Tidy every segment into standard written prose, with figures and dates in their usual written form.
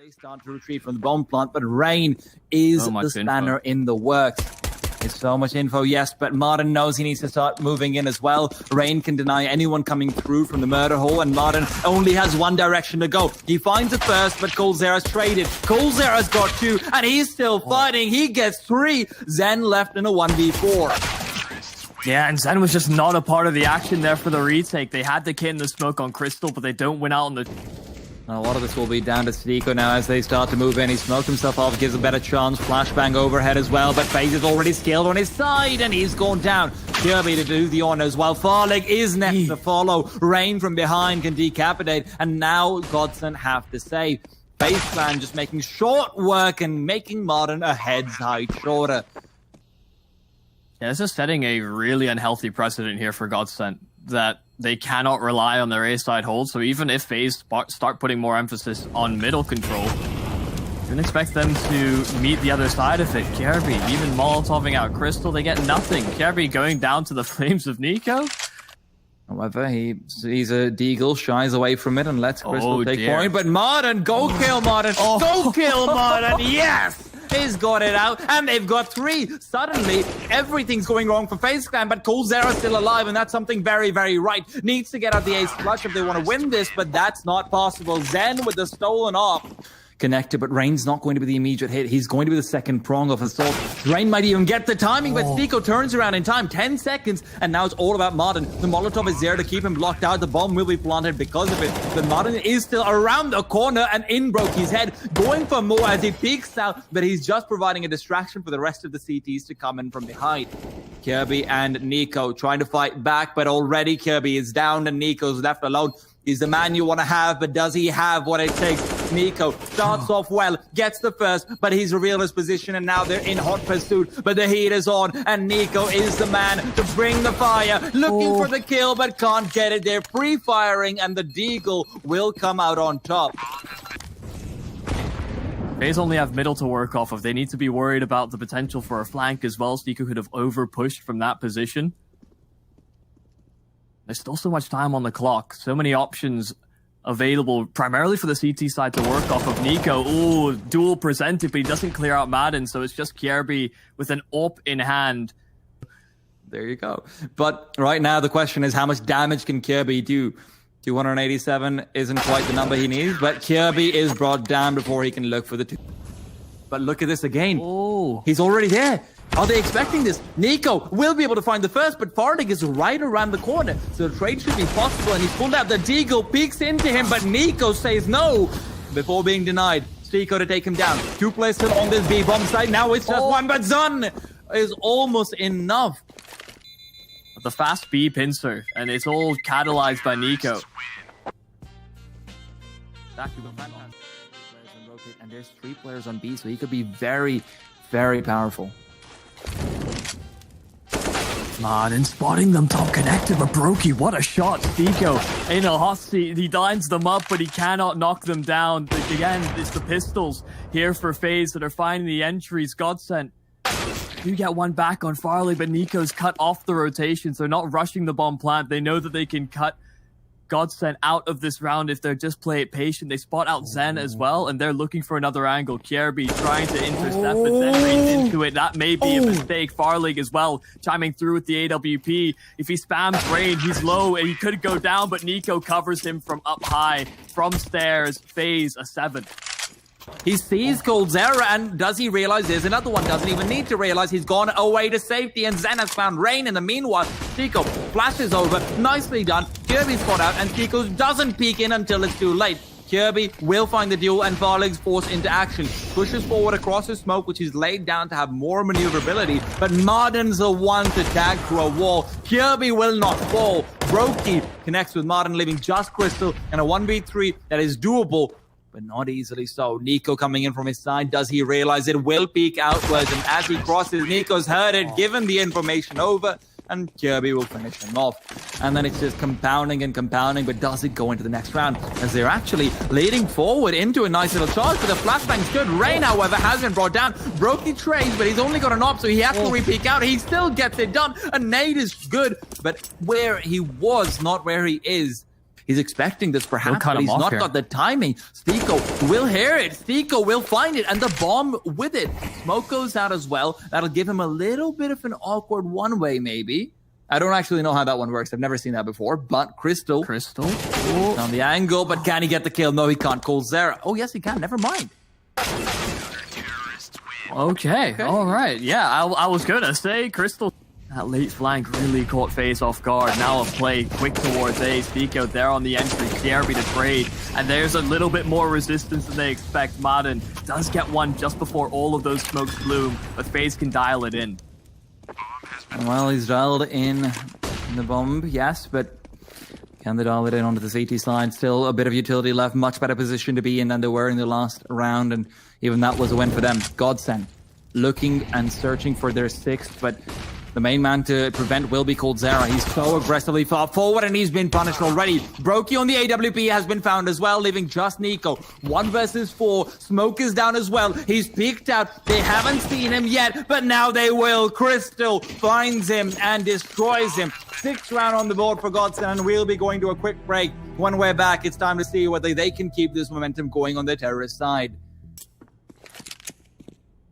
They start to retreat from the bomb plant, but Rain is the spanner in the works. There's so much info, yes, but Martin knows he needs to start moving in as well. Rain can deny anyone coming through from the murder hole, and Martin only has one direction to go. He finds it first, but Coldzera's traded. Coldzera's got 2, and he's still fighting. He gets 3. Zen left in a 1v4. Yeah, and Zen was just not a part of the action there for the retake. They had the kit in the smoke on Crystal, but they don't win out on the... And a lot of this will be down to Stico now as they start to move in. He smoked himself off, gives a better chance. Flashbang overhead as well, but FaZe is already skilled on his side, and he's gone down. Kirby to do the honors, while Farlig is next to follow. Rain from behind can decapitate, and now GODSENT have to save. FaZe clan just making short work and making Martin a head's height shorter. Yeah, this is setting a really unhealthy precedent here for GODSENT, that they cannot rely on their A-side hold. So even if FaZe start putting more emphasis on middle control, you can expect them to meet the other side of it. Kirby, even Molotoving out Crystal, they get nothing. Kirby going down to the flames of Nico. However, he sees a Deagle, shies away from it, and lets Crystal take point. But Martin, go kill Martin! Go kill Martin! Yes! He's got it out, and they've got 3. Suddenly, everything's going wrong for FaZe Clan, but Coldzera's still alive, and that's something very, very right. Needs to get out the ace flush if they want to win this, but that's not possible. Zen with the stolen off. Connected, but Rain's not going to be the immediate hit. He's going to be the second prong of assault. Rain might even get the timing, but Stico turns around in time. 10 seconds, and now it's all about Martin. The Molotov is there to keep him blocked out. The bomb will be planted because of it. But Martin is still around the corner, and in broke his head, going for more as he peeks out, but he's just providing a distraction for the rest of the CTs to come in from behind. Kirby and Nico trying to fight back, but already Kirby is down, and Nico's left alone. He's the man you want to have, but does he have what it takes? Nico starts off well, gets the first, but he's revealed his position, and now they're in hot pursuit. But the heat is on, and Nico is the man to bring the fire. Looking for the kill, but can't get it. They're free-firing, and the Deagle will come out on top. FaZe only have middle to work off of. They need to be worried about the potential for a flank as well. Stico could have over-pushed from that position. There's still so much time on the clock. So many options available, primarily for the CT side to work off of. Nico, ooh, dual presented, but he doesn't clear out Madden, so it's just Kirby with an AWP in hand. There you go. But right now, the question is, how much damage can Kirby do? 287 isn't quite the number he needs, but Kirby is brought down before he can look for the 2. But look at this again. Oh, he's already there. Are they expecting this? Nico will be able to find the first, but Farlig is right around the corner, so the trade should be possible, and he's pulled out. The Deagle peeks into him, but Nico says no before being denied. Stico to take him down. 2 players still on this B-bomb side. Now it's just 1, but Zun is almost enough. The fast B pincer, and it's all catalyzed by Nico. And there's 3 players on B, so he could be very, very powerful. Martin spotting them, top connected, but Brokey, what a shot. Stico in a hot seat, he lines them up, but he cannot knock them down. But again, it's the pistols here for FaZe that are finding the entries. GODSENT do get one back on Farley, but Nico's cut off the rotations. They're not rushing the bomb plant. They know that they can cut GODSENT out of this round if they just play it patient. They spot out Zen as well, and they're looking for another angle. Kirby trying to intercept, but Zen reads into it. That may be a mistake. Farlig as well, chiming through with the AWP. If he spams Rain, he's low, and he could go down, but Nico covers him from up high. From stairs, FaZe a 7. He sees Coldzera, and does he realize there's another one? Doesn't even need to realize. He's gone away to safety, and Zen has found Rain. In the meanwhile, Stico flashes over. Nicely done. Kirby's spot out, and Stico doesn't peek in until it's too late. Kirby will find the duel, and Farlig's forced into action. Pushes forward across his smoke, which is laid down to have more maneuverability, but Martin's the one to tag through a wall. Kirby will not fall. Brokey connects with Martin, leaving just Crystal, and a 1v3 that is doable, but not easily so. Nico coming in from his side. Does he realize it will peek outwards? And as he crosses, Nico's heard it, given the information over, and Kirby will finish him off. And then it's just compounding and compounding, but does it go into the next round? As they're actually leading forward into a nice little charge, but the flashbang's good. Rain, however, has been brought down. Brokey trades, but he's only got an op, so he has to re-peek out. He still gets it done. A nade is good, but where he was, not where he is. He's expecting this perhaps, cut but him he's off not here. got the timing. Stiko will hear it. Stiko will find it, and the bomb with it. Smoke goes out as well. That'll give him a little bit of an awkward one-way, maybe. I don't actually know how that one works. I've never seen that before, but Crystal on the angle, but can he get the kill? No, he can't. coldzera. Oh, yes, he can. Never mind. Okay, all right. Yeah, I was gonna say Crystal. That late flank really caught FaZe off guard. Now a play quick towards A. Stiko there on the entry. KRB to trade. And there's a little bit more resistance than they expect. Madden does get one just before all of those smokes bloom, but FaZe can dial it in. Well, he's dialed in the bomb, yes, but can they dial it in onto the CT side? Still a bit of utility left. Much better position to be in than they were in the last round, and even that was a win for them. GODSENT looking and searching for their sixth, but the main man to prevent will be coldzera. He's so aggressively far forward, and he's been punished already. Brokey on the AWP has been found as well, leaving just Nico. 1 versus 4. Smoke is down as well. He's peeked out. They haven't seen him yet, but now they will. Crystal finds him and destroys him. 6th round on the board for GODSENT, and we'll be going to a quick break. When we're back, it's time to see whether they can keep this momentum going on their terrorist side.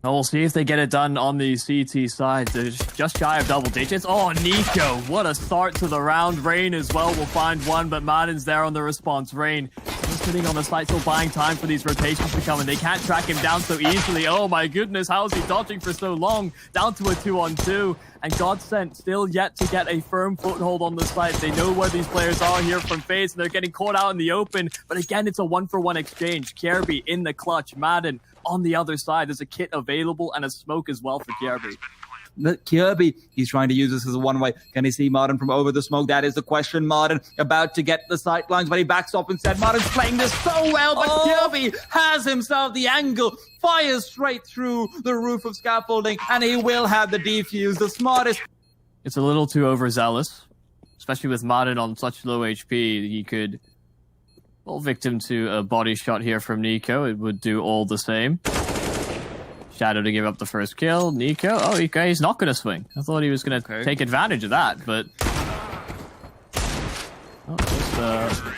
We'll see if they get it done on the CT side. They're just shy of double digits. Oh, Nico, what a start to the round. Rain as well will find one, but Madden's there on the response. Rain just sitting on the site, still buying time for these rotations to come, and they can't track him down so easily. Oh my goodness, how is he dodging for so long? Down to a 2-on-2, and GODSENT still yet to get a firm foothold on the site. They know where these players are here from FaZe, and they're getting caught out in the open, but again, it's a 1-for-1 exchange. KRB in the clutch, Madden on the other side. There's a kit available and a smoke as well for KRB. But KRB, he's trying to use this as a one-way. Can he see Martin from over the smoke? That is the question. Martin about to get the sightlines, but he backs off instead. Martin's playing this so well, but KRB has himself the angle, fires straight through the roof of scaffolding, and he will have the defuse. The smartest. It's a little too overzealous, especially with Martin on such low HP. He could fall victim to a body shot here from Nico. It would do all the same. Shadow to give up the first kill. Nico, oh, okay, he's not going to swing. I thought he was going to take advantage of that, but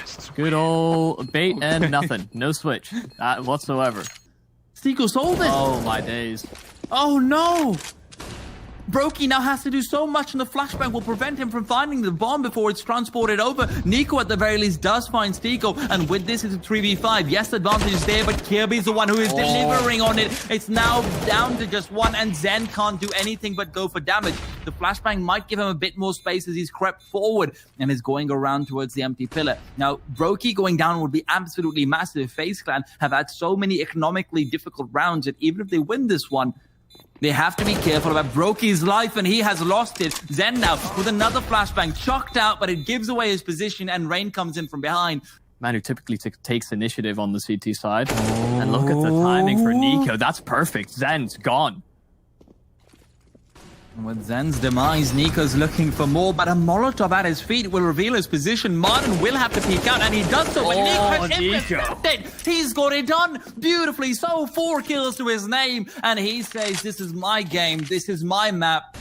just good old bait and nothing. No switch whatsoever. Stiko sold it. Oh, my days. Oh, no. Brokey now has to do so much, and the flashbang will prevent him from finding the bomb before it's transported over. Nico, at the very least, does find Stiko, and with this, it's a 3v5. Yes, the advantage is there, but KRB's the one who is delivering on it. It's now down to just one, and Zen can't do anything but go for damage. The flashbang might give him a bit more space as he's crept forward and is going around towards the empty pillar. Now, Brokey going down would be absolutely massive. FaZe Clan have had so many economically difficult rounds that even if they win this one, they have to be careful about Brokey's life, and he has lost it. Zen now with another flashbang, chucked out, but it gives away his position, and Rain comes in from behind. Man who typically takes initiative on the CT side. And look at the timing for Nico. That's perfect. Zen's gone. And with Zen's demise, Nico's looking for more, but a Molotov at his feet will reveal his position. Martin will have to peek out, and he does so. But he's got it done beautifully. So 4 kills to his name, and he says, this is my game. This is my map.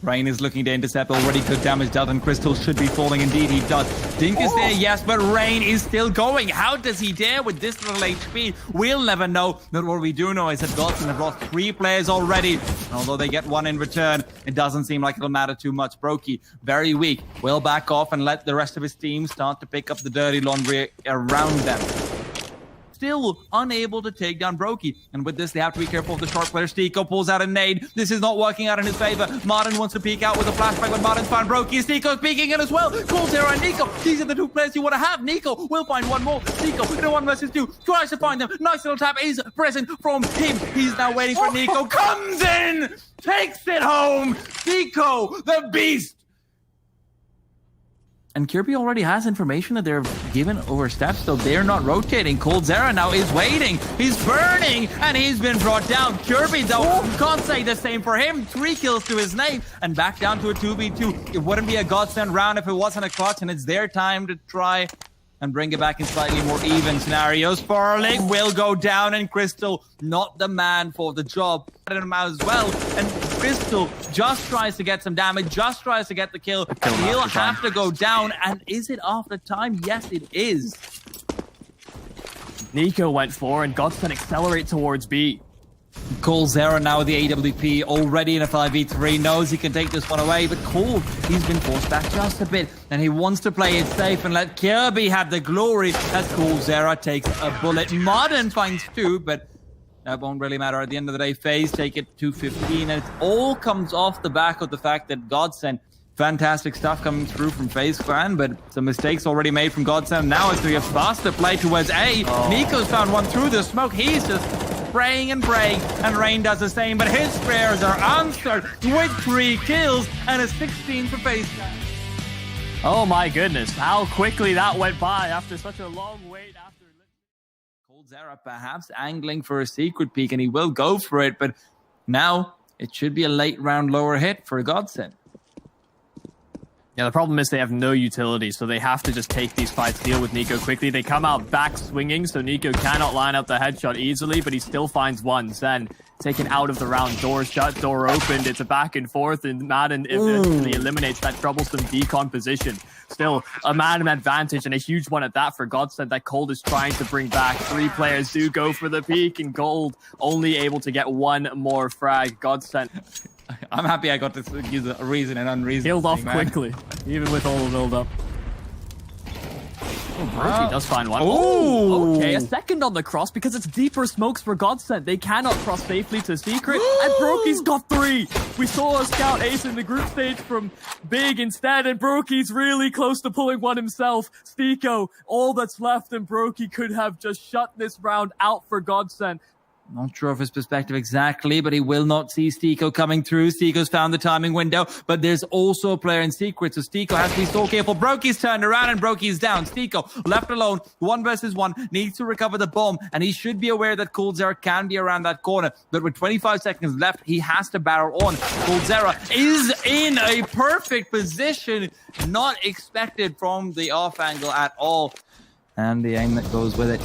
Rain is looking to intercept. Already good damage dealt, and Crystal should be falling. Indeed, he does. Dink is there, yes, but Rain is still going. How does he dare with this little HP? We'll never know. But what we do know is that GODSENT have lost 3 players already. Although they get 1 in return, it doesn't seem like it'll matter too much. Brokey, very weak. Will back off and let the rest of his team start to pick up the dirty laundry around them. Still unable to take down Brokey. And with this, they have to be careful of the short player. Stiko pulls out a nade. This is not working out in his favor. Martin wants to peek out with a flashback, but Martin's found Brokey. Stiko's peeking in as well. coldzera and Nico. These are the 2 players you want to have. Nico will find one more. Stiko in a 1 versus 2. Tries to find them. Nice little tap is present from him. He's now waiting for Nico. Comes in! Takes it home! Stiko, the beast! And KRB already has information that they're given over steps, so they're not rotating. coldzera now is waiting. He's burning, and he's been brought down. KRB, though, can't say the same for him. 3 kills to his name, and back down to a 2v2. It wouldn't be a GODSENT round if it wasn't a clutch, and it's their time to try and bring it back in slightly more even scenarios. Sparling will go down, and Crystal, not the man for the job. Him out as well, and Crystal just tries to get some damage, just tries to get the kill. He'll have to go down. And is it after time? Yes, it is. Nico went for and GODSENT accelerate towards B. coldzera now with the AWP, already in a 5v3, knows he can take this one away, but Cold, he's been forced back just a bit, and he wants to play it safe and let Kirby have the glory as coldzera takes a bullet. Modern finds 2, but that won't really matter. At the end of the day, FaZe take it to 15, and it all comes off the back of the fact that GODSENT, fantastic stuff coming through from FaZe Clan, but some mistakes already made from GODSENT. Now it's going to be a faster play towards A. Nico's found one through the smoke. He's just praying and praying, and Rain does the same, but his prayers are answered with 3 kills and a 16 for FaZe Clan. Oh my goodness, how quickly that went by after such a long wait. After coldzera perhaps angling for a secret peek, and he will go for it, but now it should be a late round lower hit for GODSENT. Yeah, the problem is they have no utility, so they have to just take these fights, deal with Nico quickly. They come out back swinging, so Nico cannot line up the headshot easily, but he still finds one. Zen taken out of the round, door shut, door opened. It's a back and forth, and Madden eventually eliminates that troublesome decon position. Still, a Madden advantage, and a huge one at that for GODSENT that Cold is trying to bring back. 3 players do go for the peak, and Gold only able to get 1 more frag. GODSENT... I'm happy I got to use a reason and unreason. Healed off quickly, even with all the build-up. Brokey does find one. Oh, okay, a second on the cross because it's deeper smokes for GODSENT. They cannot cross safely to secret, and Brokey's got 3. We saw a scout ace in the group stage from Big instead, and Brokey's really close to pulling one himself. Stiko, all that's left, and Brokey could have just shut this round out for GODSENT. Not sure of his perspective exactly, but he will not see Stiko coming through. Stiko's found the timing window, but there's also a player in secret, so Stiko has to be so careful. Brokey's turned around and Brokey's down. Stiko left alone, 1 versus 1, needs to recover the bomb, and he should be aware that coldzera can be around that corner, but with 25 seconds left, he has to barrel on. coldzera is in a perfect position, not expected from the off angle at all, and the aim that goes with it.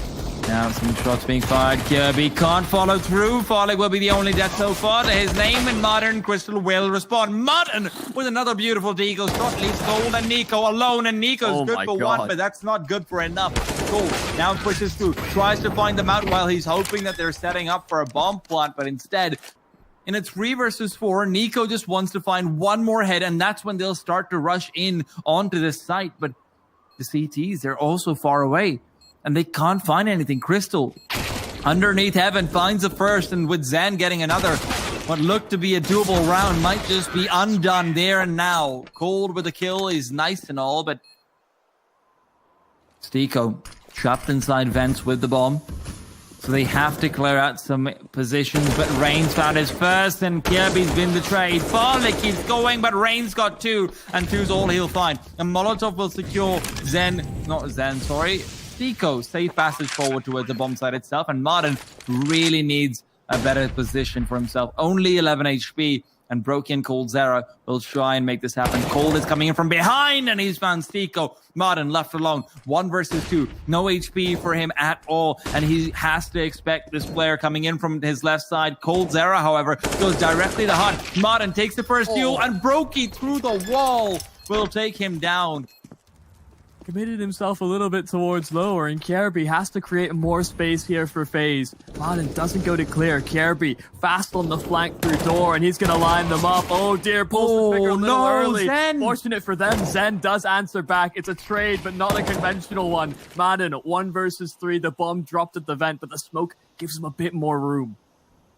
Now some shots being fired. Kirby can't follow through. Farley will be the only death so far to his name, and Modern Crystal will respond. Modern with another beautiful deagle shot leaves Gold and Nico alone, and Nico's good for 1, but that's not good for enough. Gold now pushes through, tries to find them out while he's hoping that they're setting up for a bomb plant, but instead, in a 3 versus 4, Nico just wants to find 1 more head, and that's when they'll start to rush in onto this site, but the CTs, they're also far away. And they can't find anything. Crystal, underneath heaven, finds the first, and with Zen getting another, what looked to be a doable round might just be undone there and now. Cold with a kill is nice and all, but Stiko trapped inside vents with the bomb. So they have to clear out some positions, but Rain's found his first, and Kirby's been betrayed. Farley keeps going, but Rain's got 2, and 2's all he'll find. And Molotov will secure Stiko safe passage forward towards the bomb site itself, and Modern really needs a better position for himself. Only 11 HP, and Broken coldzera will try and make this happen. Cold is coming in from behind, and he's found Stiko. Modern left alone, 1 versus 2. No HP for him at all, and he has to expect this player coming in from his left side. coldzera, however, goes directly to Hunt. Modern takes the first duel, and Brokey through the wall will take him down. Committed himself a little bit towards lower, and Kirby has to create more space here for FaZe. Modern doesn't go to clear. Kirby fast on the flank through door, and he's going to line them up. Oh dear, pulls the trigger a little early. Zen. Fortunate for them, Zen does answer back. It's a trade, but not a conventional one. Madden, 1 versus 3. The bomb dropped at the vent, but the smoke gives him a bit more room.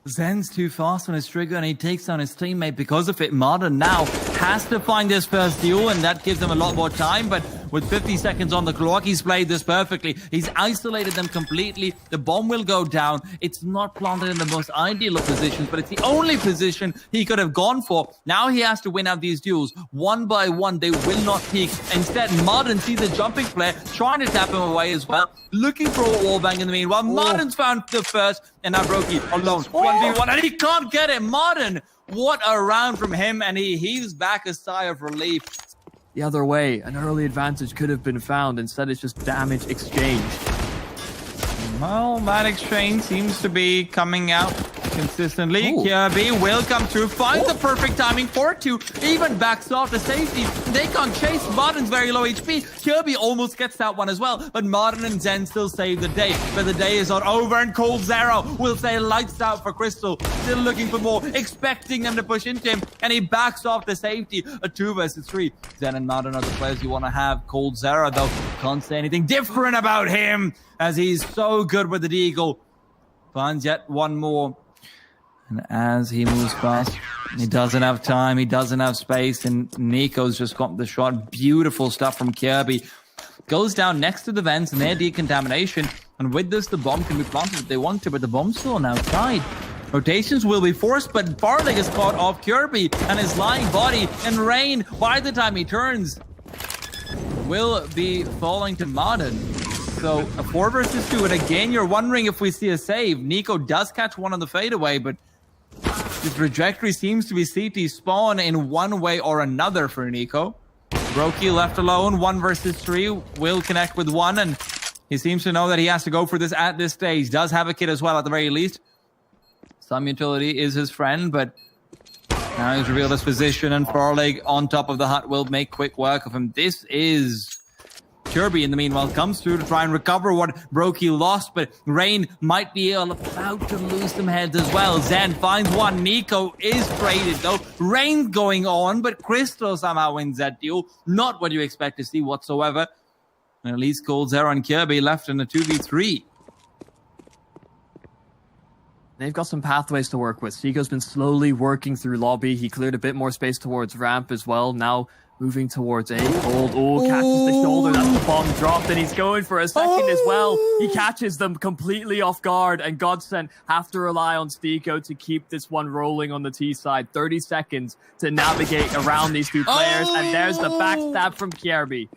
Zen's too fast on his trigger, and he takes down his teammate because of it. Modern now has to find this first duel, and that gives him a lot more time, but with 50 seconds on the clock, he's played this perfectly. He's isolated them completely. The bomb will go down. It's not planted in the most ideal of positions, but it's the only position he could have gone for. Now he has to win out these duels. 1 by 1, they will not peak. Instead, Modern sees a jumping player trying to tap him away as well, looking for a wallbang in the meanwhile. Modern's found the first, and now Brokey alone. 1v1, and he can't get it. Modern, what a round from him, and he heaves back a sigh of relief. The other way, an early advantage could have been found. Instead, it's just damage exchange. Well, that exchange seems to be coming out consistently. Kirby will come through, finds the perfect timing for two, even backs off the safety. They can't chase. Modern's very low HP. Kirby almost gets that one as well, but Modern and Zen still save the day. But the day is not over, and Cold Zero will say lights out for Crystal. Still looking for more, expecting them to push into him, and he backs off the safety. A 2 versus 3. Zen and Modern are the players you want to have. Cold Zero, though, can't say anything different about him, as he's so good with the Deagle. Finds yet one more. And as he moves past, he doesn't have time, he doesn't have space, and Nico's just got the shot. Beautiful stuff from Kirby. Goes down next to the vents and their decontamination, and with this, the bomb can be planted if they want to, but the bomb's still on outside. Rotations will be forced, but Farlig is caught off Kirby and his lying body, and Rain, by the time he turns, will be falling to Modern. So a 4 versus 2, and again, you're wondering if we see a save. Nico does catch one on the fadeaway, but the trajectory seems to be CT spawn in one way or another for Nico. Brokey left alone, 1 versus 3, will connect with 1, and he seems to know that he has to go for this at this stage. Does have a kid as well, at the very least. Some utility is his friend, but now he's revealed his position, and Farlig on top of the hut will make quick work of him. This is... Kirby, in the meanwhile, comes through to try and recover what Brokey lost, but Rain might be about to lose some heads as well. Zen finds one. Nico is traded, though. Rain going on, but Crystal somehow wins that duel. Not what you expect to see whatsoever. And at least Cold Zero and Kirby left in a 2v3. They've got some pathways to work with. Seago's been slowly working through lobby. He cleared a bit more space towards ramp as well. Now moving towards A. Cold. Oh, catches the shoulder. That's the bomb dropped, and he's going for a second as well. He catches them completely off guard, and GODSENT have to rely on Stico to keep this one rolling on the T side. 30 seconds to navigate around these two players, and there's the backstab from Kirby.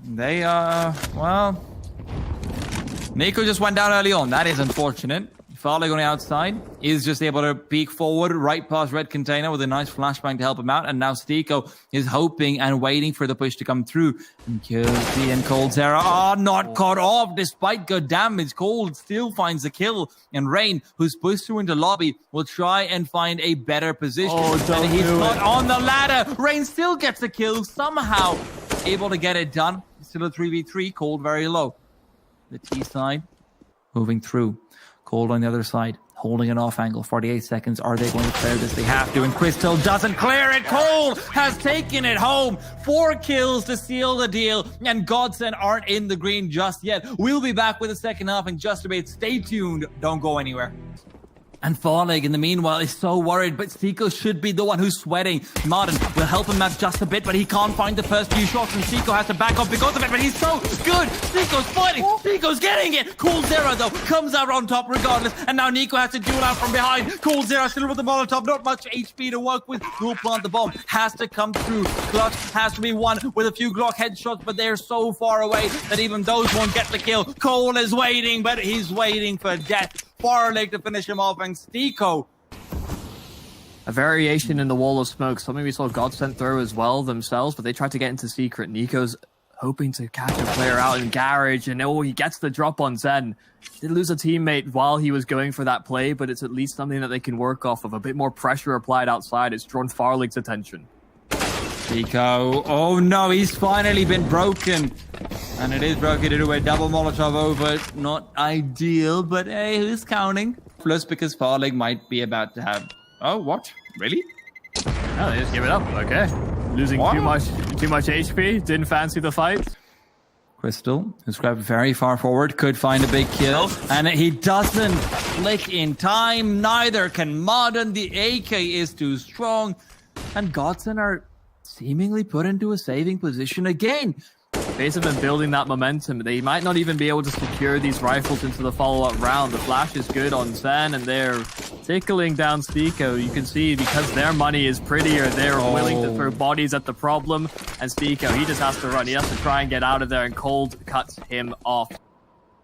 They, well... Nico just went down early on. That is unfortunate. Farlig on the outside is just able to peek forward right past red container with a nice flashbang to help him out. And now Stico is hoping and waiting for the push to come through. And Kirby and Cold Zero are not caught off despite good damage. Cold still finds the kill. And Rain, who's pushed through into lobby, will try and find a better position. And he's not on the ladder. Rain still gets the kill, somehow able to get it done. Still a 3v3, Cold very low. The T side moving through. Cold on the other side, holding an off angle. 48 seconds. Are they going to clear this? They have to, and Crystal doesn't clear it. Cold has taken it home. 4 kills to seal the deal, and GODSENT aren't in the green just yet. We'll be back with the second half in just a bit. Stay tuned. Don't go anywhere. And Farlig, in the meanwhile, is so worried, but Stico should be the one who's sweating. Modern will help him out just a bit, but he can't find the first few shots, and Stico has to back up because of it, but he's so good! Stico's fighting! Stico's getting it! Cold Zero, though, comes out on top regardless, and now Nico has to duel out from behind. Cold Zero still with the Molotov, not much HP to work with. Will plant the bomb, has to come through. Clutch has to be won with a few Glock headshots, but they're so far away that even those won't get the kill. Cole is waiting, but he's waiting for death. Farlig to finish him off, and Stico. A variation in the wall of smoke. Something we saw GODSENT throw as well themselves, but they tried to get into secret. Nico's hoping to catch a player out in garage, and he gets the drop on Zen. Did lose a teammate while he was going for that play, but it's at least something that they can work off of. A bit more pressure applied outside. It's drawn Farlig's attention. Stico, oh no, he's finally been broken. And it is broken to do a double Molotov over. Not ideal, but hey, who's counting? Plus, because Farlig might be about to have... Oh, what? Really? No, they just give it up. Okay. Losing too much HP. Didn't fancy the fight. Crystal, who's grabbed very far forward, could find a big kill. And he doesn't flick in time. Neither can Modern. The AK is too strong. And GODSENT are seemingly put into a saving position again. FaZe have been building that momentum. They might not even be able to secure these rifles into the follow-up round. The flash is good on Zen, and they're tickling down Stico. You can see because their money is prettier, they're willing to throw bodies at the problem. And Stico, he just has to run. He has to try and get out of there, and Cold cuts him off.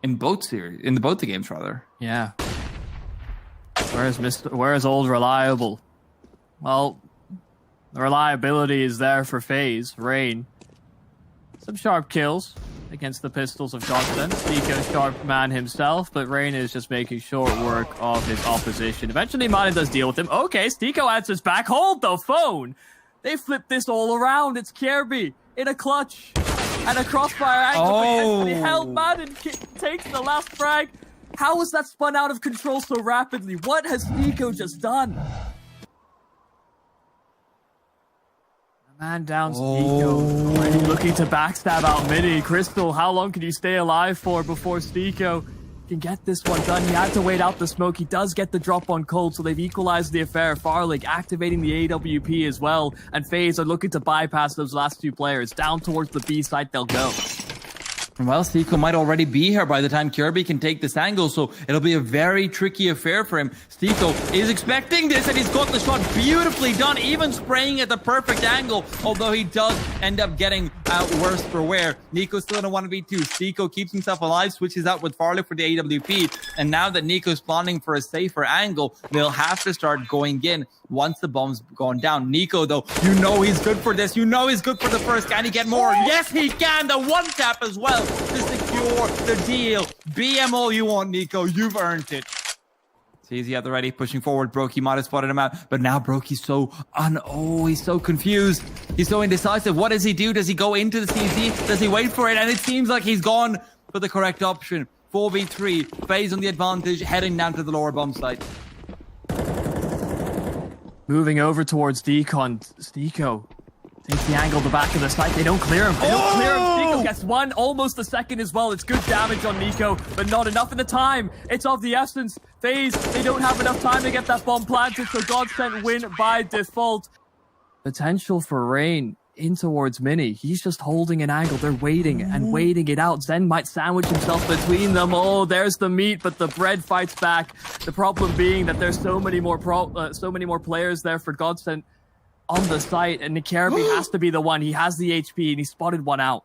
In both the games, rather. Yeah. Where's old reliable? Well, the reliability is there for FaZe. Rain. Some sharp kills. against the pistols of GODSENT. Stico, sharp man himself, but Rain is just making short work of his opposition. Eventually, Madden does deal with him. Okay, Stico answers back. Hold the phone! They flipped this all around. It's Kirby in a clutch and a crossfire angle. He held Madden, takes the last frag. How was that spun out of control so rapidly? What has Stico just done? Man down, Stico. Already looking to backstab out Mini. Crystal, how long can you stay alive for before Stico can get this one done? He had to wait out the smoke. He does get the drop on Cold, so they've equalized the affair. Farlig activating the AWP as well, and FaZe are looking to bypass those last two players. Down towards the B site they'll go. Well, Stico might already be here by the time Kirby can take this angle, so it'll be a very tricky affair for him. Stico is expecting this, and he's got the shot beautifully done, even spraying at the perfect angle, although he does end up getting worse for wear. Nico's still in a 1v2. Stico keeps himself alive, switches out with Farley for the AWP, and now that Nico's planning for a safer angle, they'll have to start going in once the bomb's gone down. Nico, though, you know he's good for this. You know he's good for the first. Can he get more? Yes, he can. The one tap as well to secure the deal. BM all you want, Nico. You've earned it. He's at the ready, pushing forward. Brokey might have spotted him out, but now Brokey's so he's so confused. He's so indecisive. What does he do? Does he go into the CZ? Does he wait for it? And it seems like he's gone for the correct option. 4v3, FaZe on the advantage, heading down to the lower bomb site. Moving over towards Decon. Stico takes the angle the back of the site. They don't clear him. They don't clear him. Stico gets one, almost a second as well. It's good damage on Nico, but not enough in the time. It's of the essence. FaZe, they don't have enough time to get that bomb planted, so GODSENT win by default. Potential for Rain in towards Mini. He's just holding an angle. They're waiting and waiting it out. Zen might sandwich himself between them. Oh, there's the meat, but the bread fights back. The problem being that there's so many more players there for GODSENT on the site, and Kirby has to be the one. He has the HP, and he spotted one out.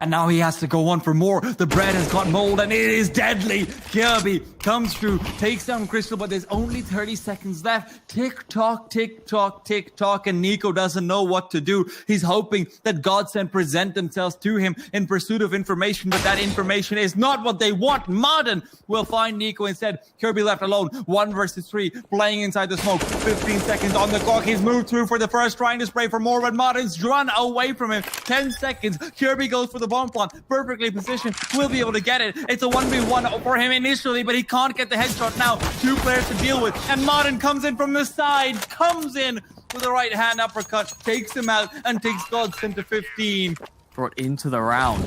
And now he has to go on for more. The bread has got mold, and it is deadly. Kirby comes through, takes down Crystal, but there's only 30 seconds left. Tick-tock, tick-tock, tick-tock, and Nico doesn't know what to do. He's hoping that GODSENT present themselves to him in pursuit of information, but that information is not what they want. Modern will find Nico instead. Kirby left alone, 1 versus 3, playing inside the smoke. 15 seconds on the clock. He's moved through for the first, trying to spray for more, but Modern's run away from him. 10 seconds. Kirby goes for the bomb plant, perfectly positioned, will be able to get it. It's a 1v1 for him initially, but he can't get the headshot now. 2 players to deal with, and Modern comes in from the side, comes in with a right hand uppercut, takes him out, and takes GODSENT to 15. Brought into the round.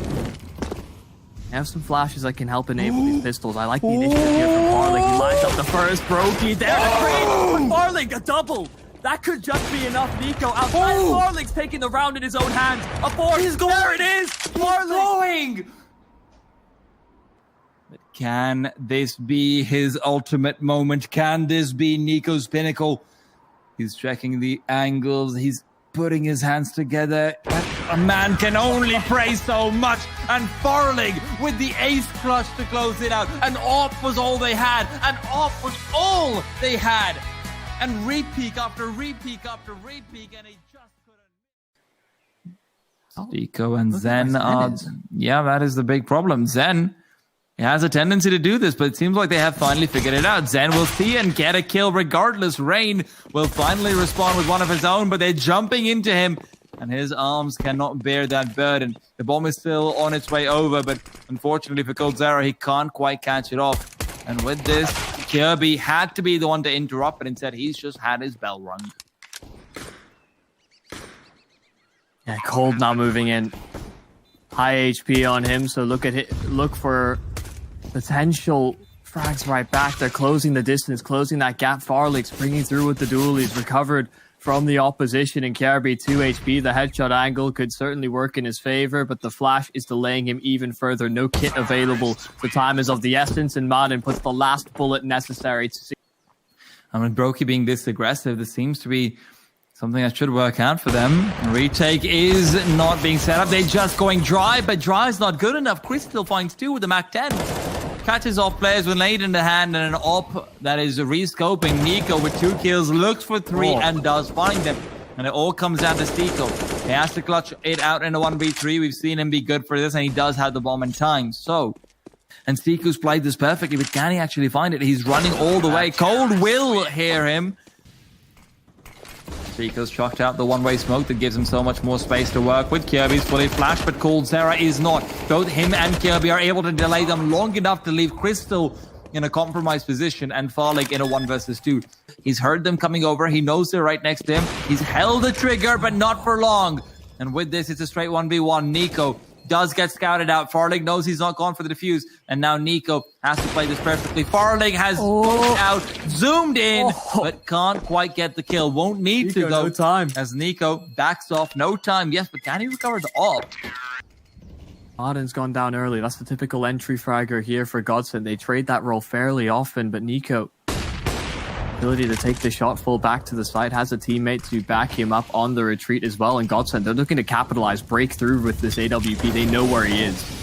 I have some flashes that can help enable these pistols. I like the initiative here from Farlig. He lines up the first. Brokey there to trade. Farlig, a double. That could just be enough. Nico outside. Farlig's taking the round in his own hands. A 4. He's going. There it is. Farlig. But can this be his ultimate moment? Can this be Nico's pinnacle? He's checking the angles. He's putting his hands together. A man can only pray so much. And Farlig with the ace clutch to close it out. And off was all they had. And off was all they had. And repeat after repeat after repeat, and he just couldn't. Stico and Zen are... Yeah, that is the big problem. Zen has a tendency to do this, but it seems like they have finally figured it out. Zen will see and get a kill regardless. Rain will finally respond with one of his own, but they're jumping into him, and his arms cannot bear that burden. The bomb is still on its way over, but unfortunately for GODSENT, he can't quite catch it off. And with this, Kirby had to be the one to interrupt, but instead he's just had his bell rung. Yeah, Cold now moving in. High HP on him, so look for potential frags right back. They're closing the distance, closing that gap. Farlig's bringing through with the duel. He's recovered from the opposition, and Kirby 2 HP. The headshot angle could certainly work in his favor, but the flash is delaying him even further. No kit available. The time is of the essence, and Madden puts the last bullet necessary to see. I mean, Brokey being this aggressive, this seems to be something that should work out for them. Retake is not being set up. They're just going dry, but dry is not good enough. Crystal finds 2 with the Mac 10. Catches off players with late in the hand, and an op that is rescoping. Nico with 2 kills, looks for 3 and does find them. And it all comes down to Stico. He has to clutch it out in a 1v3. We've seen him be good for this, and he does have the bomb in time. So, and Stiko's played this perfectly, but can he actually find it? He's running all the way. Cold will hear him. Stiko's chucked out the one-way smoke that gives him so much more space to work with. Kirby's fully flashed, but coldzera is not. Both him and Kirby are able to delay them long enough to leave Crystal in a compromised position and Farlig in a 1 versus 2. He's heard them coming over. He knows they're right next to him. He's held the trigger, but not for long. And with this, it's a straight 1v1. Nico does get scouted out. Farlig knows he's not gone for the defuse. And now Nico has to play this perfectly. Farlig has out, zoomed in, but can't quite get the kill. Won't need Nico, to, though. No time. As Nico backs off. No time, yes, but can he recover the AWP? Martin's gone down early. That's the typical entry fragger here for GODSENT. They trade that role fairly often, but Nico, ability to take the shot full back to the side, has a teammate to back him up on the retreat as well. And GODSENT, they're looking to capitalize, break through with this AWP. They know where he is.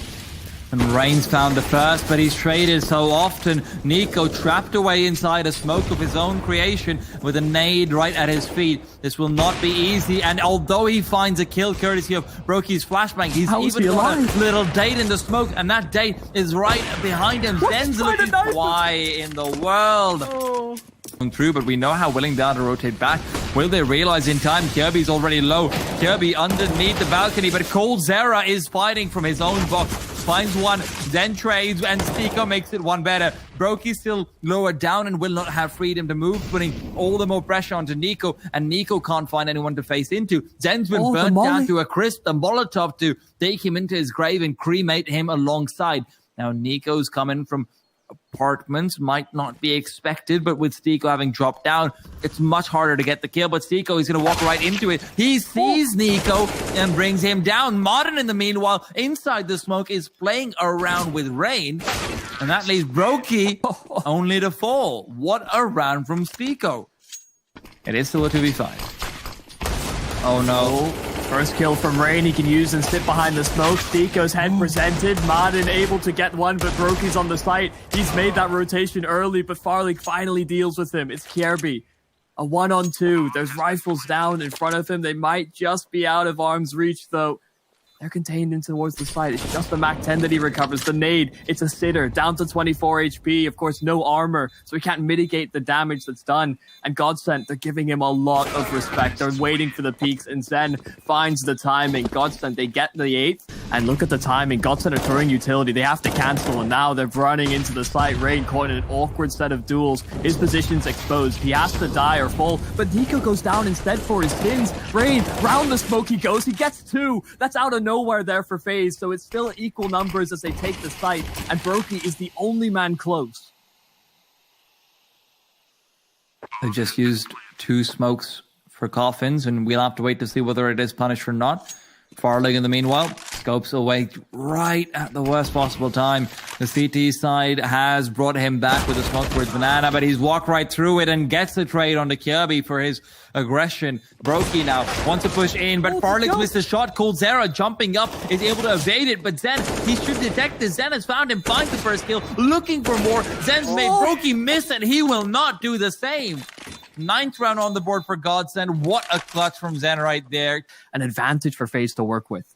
And Reigns found the first, but he's traded so often. Nico trapped away inside a smoke of his own creation with a nade right at his feet. This will not be easy, and although he finds a kill courtesy of Broky's flashbang, he's even got a little date in the smoke, and that date is right behind him. Zen's looking, why in the world? Through, but we know how willing they are to rotate back. Will they realize in time? Kirby's already low. Kirby underneath the balcony, but coldzera is fighting from his own box. Finds one, then trades, and Stiko makes it one better. Broky's still lower down and will not have freedom to move, putting all the more pressure onto Nico, and Nico can't find anyone to face into. Zen's been burnt down to a crisp. The Molotov to take him into his grave and cremate him alongside. Now Nico's coming from apartments, might not be expected, but with Stiko having dropped down, it's much harder to get the kill. But Stiko is going to walk right into it. He sees Nico and brings him down. Modern, in the meanwhile, inside the smoke, is playing around with Rain, and that leaves Brokey only to fall. What a round from Stiko. It is still a 2v5. Oh no. First kill from Rain, he can use and sit behind the smoke. Stiko's head presented. Martin able to get one, but Brokey's on the site. He's made that rotation early, but Farlig finally deals with him. It's Kirby. A 1-on-2. There's rifles down in front of him. They might just be out of arm's reach, though. They're contained in towards the side. It's just the MAC-10 that he recovers. The nade, it's a sitter, down to 24 HP. Of course, no armor, so he can't mitigate the damage that's done. And GODSENT, they're giving him a lot of respect. They're waiting for the peaks, and Zen finds the timing. GODSENT, they get the 8th, and look at the timing. GODSENT are throwing utility. They have to cancel, and now they're running into the site. Rain caught in an awkward set of duels. His position's exposed. He has to die or fall, but Nico goes down instead for his sins. Rain, round the smoke he goes. He gets 2. That's out of nowhere there for FaZe, so it's still equal numbers as they take the site, and Brokey is the only man close. They just used 2 smokes for coffins, and we'll have to wait to see whether it is punished or not. Farlig, in the meanwhile, scopes away right at the worst possible time. The CT side has brought him back with a smoke towards Banana, but he's walked right through it and gets the trade onto Kirby for his aggression. Brokey now wants to push in, but Farlig's missed a shot. coldzera jumping up is able to evade it, but Zen, he should detect this. Zen has found him, finds the first kill, looking for more. Zen's made Brokey miss, and he will not do the same. 9th round on the board for GODSENT. What a clutch from Zen right there. An advantage for FaZe to work with.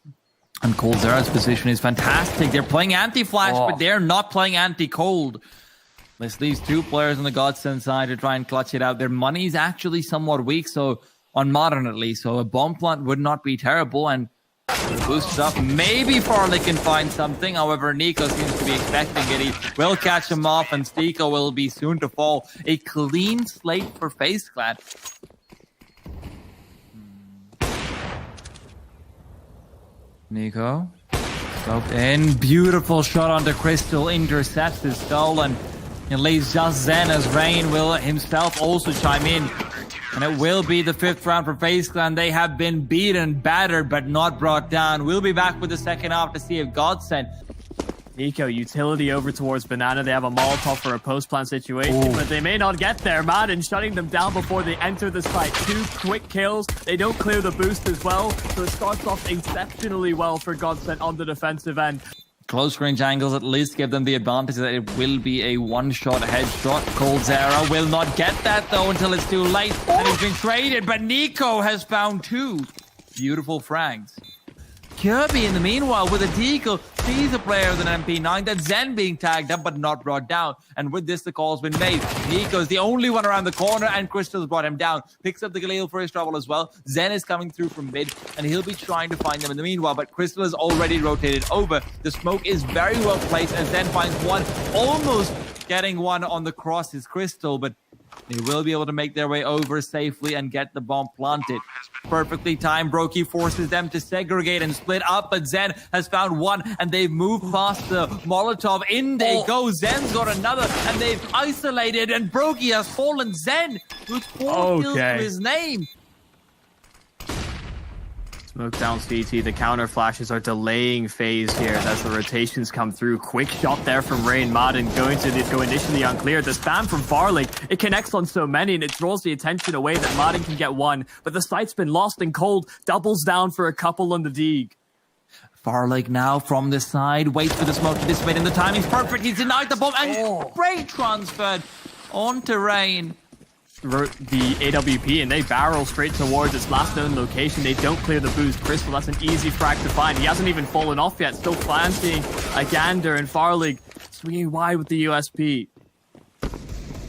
And coldzera's position is fantastic. They're playing anti-flash, but they're not playing anti-cold. This leaves 2 players on the GODSENT side to try and clutch it out. Their money's actually somewhat weak, so on Modern at least. So a bomb plant would not be terrible, and boost up. Maybe Farlig can find something. However, Nico seems to be expecting it. He will catch him off, and Stiko will be soon to fall. A clean slate for FaZe Clan. Nico scoped in. Beautiful shot onto Crystal. Intercepts his skull, and it leaves just Zen as Rain will himself also chime in. And it will be the 5th round for FaZe Clan. They have been beaten, battered, but not brought down. We'll be back with the second half to see if GODSENT. Nico, utility over towards Banana. They have a Molotov for a post-plant situation, but they may not get there. Madden shutting them down before they enter the site. 2 quick kills. They don't clear the boost as well, so it starts off exceptionally well for GODSENT on the defensive end. Close range angles at least give them the advantage that it will be a one-shot headshot. coldzera will not get that though until it's too late. And he's been traded, but Nico has found 2. Beautiful frags. Kirby, in the meanwhile, with a deagle, sees a player with an MP9. That's Zen being tagged up but not brought down. And with this, the call's been made. Nico's the only one around the corner, and Crystal's brought him down. Picks up the Galil for his trouble as well. Zen is coming through from mid, and he'll be trying to find them in the meanwhile. But Crystal is already rotated over. The smoke is very well placed, and Zen finds one, almost getting one on the cross is Crystal, but they will be able to make their way over safely and get the bomb planted. Perfectly timed. Brokey forces them to segregate and split up, but Zen has found one, and they've moved past the Molotov. In they go. Zen's got another, and they've isolated, and Brokey has fallen. Zen with 4 kills to his name. Smoke down CT. The counter flashes are delaying FaZe here as the rotations come through. Quick shot there from Rain. Madden going to go initially unclear. The spam from Farlig, it connects on so many and it draws the attention away that Madden can get one. But the site's been lost, and Cold doubles down for a couple on the Deeg. Farlig now from the side, waits for the smoke to dissipate, and the timing's perfect. He's denied the bomb, and Rain transferred onto Rain. The AWP, and they barrel straight towards its last known location. They don't clear the boost. Crystal, that's an easy frag to find. He hasn't even fallen off yet. Still planting a Gander, and Farlig swinging wide with the USP.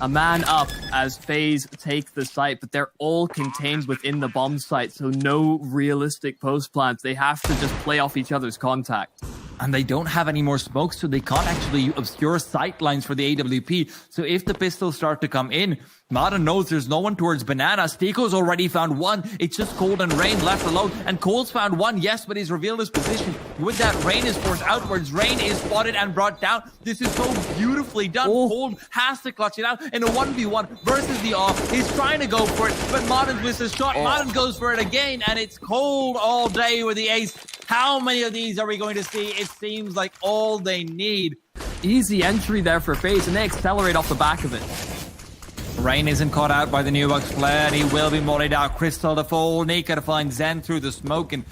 A man up as FaZe take the site, but they're all contained within the bomb site, so no realistic post plants. They have to just play off each other's contact. And they don't have any more smoke, so they can't actually obscure sight lines for the AWP. So if the pistols start to come in, Madden knows there's no one towards Banana. Stiko's already found one. It's just Cold and Rain left alone. And Cold's found one, yes, but he's revealed his position. With that, Rain is forced outwards. Rain is spotted and brought down. This is so beautifully done. Cold has to clutch it out in a 1v1 versus the off. He's trying to go for it, but Madden misses a shot. Madden goes for it again, and it's Cold all day with the ace. How many of these are we going to see? It seems like all they need. Easy entry there for FaZe, and they accelerate off the back of it. Rain isn't caught out by the New Bucks player, and he will be mollied out. Crystal to fall, Nika to find Zen through the smoke, and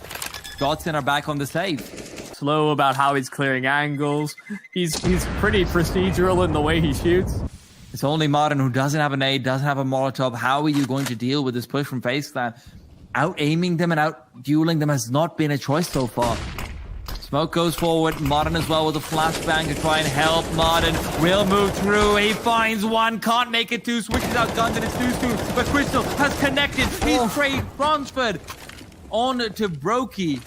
GODSENT are back on the save. Slow about how he's clearing angles. He's pretty procedural in the way he shoots. It's only Madden who doesn't have a nade, doesn't have a Molotov. How are you going to deal with this push from FaZe Clan? Out-aiming them and out-dueling them has not been a choice so far. Smoke goes forward. Madden as well with a flashbang to try and help. Madden will move through. He finds one. Can't make it two. Switches out guns and it's too soon. But Crystal has connected. He's transferred on to Brokey.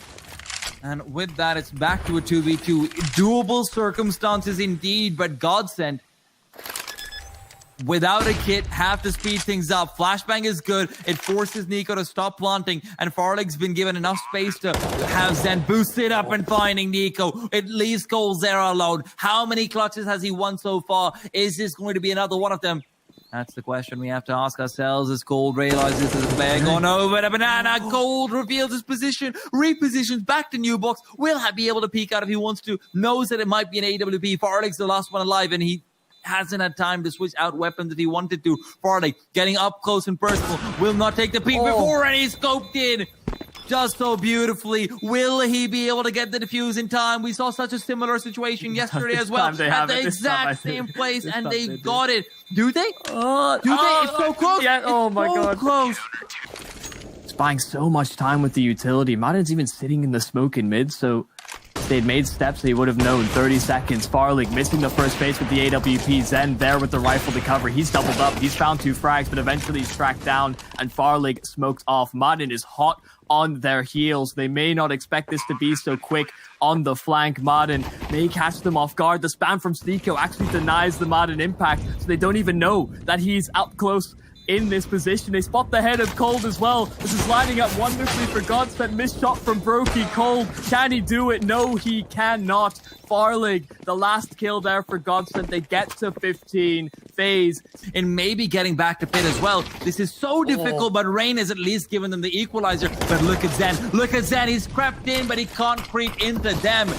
And with that, it's back to a 2v2. Doable circumstances indeed, but GODSENT, without a kit, have to speed things up. Flashbang is good. It forces Nico to stop planting, and Farlig's been given enough space to have Zen boost it up and finding Nico. It leaves Cole there alone. How many clutches has he won so far? Is this going to be another one of them? That's the question we have to ask ourselves as Cold realizes there's a player gone over the Banana. Cold reveals his position, repositions back to New Box. Will be able to peek out if he wants to. Knows that it might be an AWP. Farlig's the last one alive, and he hasn't had time to switch out weapons if he wanted to. Farlig getting up close and personal. Will not take the peek before, and he's scoped in. Just so beautifully. Will he be able to get the defuse in time? We saw such a similar situation yesterday as well. At the exact same place, and they got it. Do they? It's so close. Yeah, oh my God. Close. It's buying so much time with the utility. Madden's even sitting in the smoke in mid, so if they'd made steps, they would have known. 30 seconds. Farlig missing the first base with the AWP. Zen there with the rifle to cover. He's doubled up. He's found 2 frags, but eventually he's tracked down, and Farlig smokes off. Madden is hot on their heels. They may not expect this to be so quick on the flank. Madden may catch them off guard. The spam from Stiko actually denies the Madden impact, so they don't even know that he's up close in this position. They spot the head of Cold as well. This is lining up wonderfully for GODSENT. Missed shot from Brokey. Cold, can he do it? No, he cannot. Farlig, the last kill there for GODSENT. They get to 15. FaZe, and maybe getting back to pit as well. This is so difficult, but Rain has at least given them the equalizer. But look at Zen. Look at Zen. He's crept in, but he can't creep into them.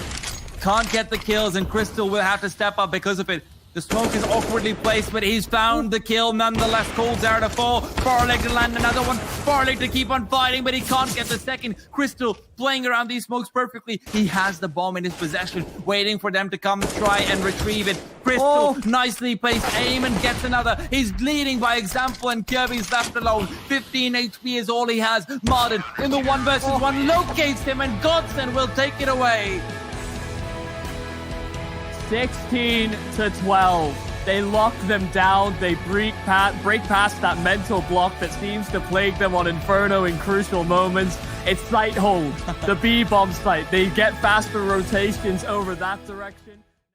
Can't get the kills, and Crystal will have to step up because of it. The smoke is awkwardly placed, but he's found the kill nonetheless. Cold Dare to fall. Farlig to land another one. Farlig to keep on fighting, but he can't get the second. Crystal playing around these smokes perfectly. He has the bomb in his possession, waiting for them to come try and retrieve it. Crystal nicely placed aim and gets another. He's leading by example, and Kirby's left alone. 15 HP is all he has. Martin in the 1 versus 1 locates him, and GODSENT will take it away. 16-12. They lock them down. They break past that mental block that seems to plague them on Inferno in crucial moments. It's site hold, the B-bomb site. They get faster rotations over that direction.